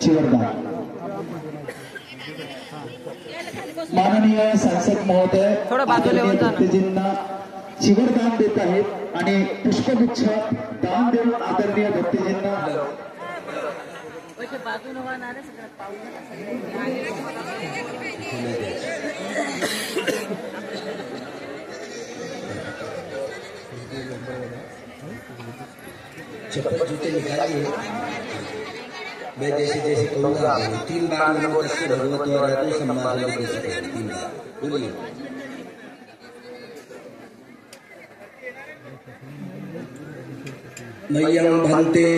चिवरगाव। माननीय सांसद महोदय भक्तजींना चिवरदान देत आहेत आणि पुष्पगुच्छ दान देऊन आदरणीय भक्तजींना चप्पल जूते निकालिए। मैं जैसे जैसे कहूँगा 3 बार नमो तस्से भगवतो अरहतो सम्मा सम्बुद्धस्से 3 बार बोलिए। मय्यं भन्ते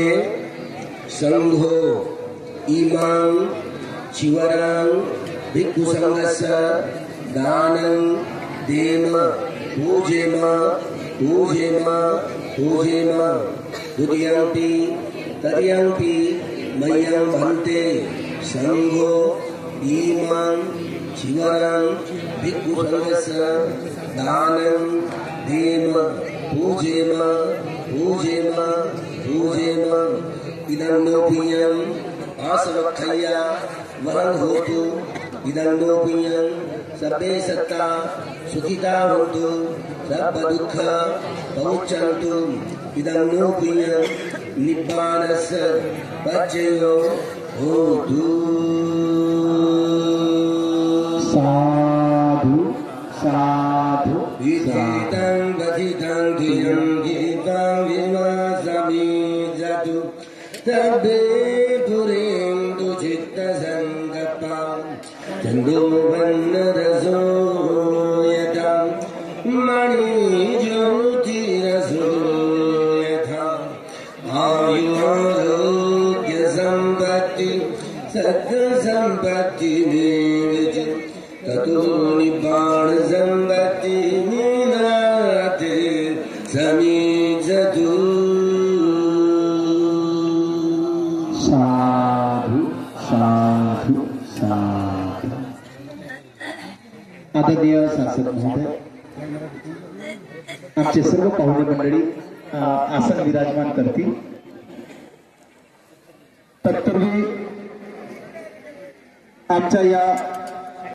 संघो इमां चिवरं भिक्षुसंघस्य दानं देम पूजेम पूजेम पूजेम द्वितीयंपि तृतीयंपि मय्यं भन्ते संघो इमां चिवरं भिक्षुसंघस्य दानं देम पूजेम पूजेम पूजेम इदं नोपियं आसवक्षया वरं होतु इदं नोपियं सर्वे सत्ता सुखिता भवन्तु सर्व दुःख पहुँचन्तु इदं नोपियं निब्बानस्य पच्चयो होतु। साधु साधु विदितं गदितं धियं गीतं विमासमि जतु तब्बे पुरेन्दु चित्तसङ्गपा चन्दोवन्नरसो यथा मणिज्योतिरसो यथा आयुरारोग्यसम्पत्ति सत्सम्पत्ति मेघ ततो निब्बाण सम्पत्ति मीनाते समीजतु। साधु साधु साधु। आदरणीय सांसद महोदय, आमचे सर्व पाहुणे मंडळी आसन विराजमान करतील। तत्पूर्वी आमच्या या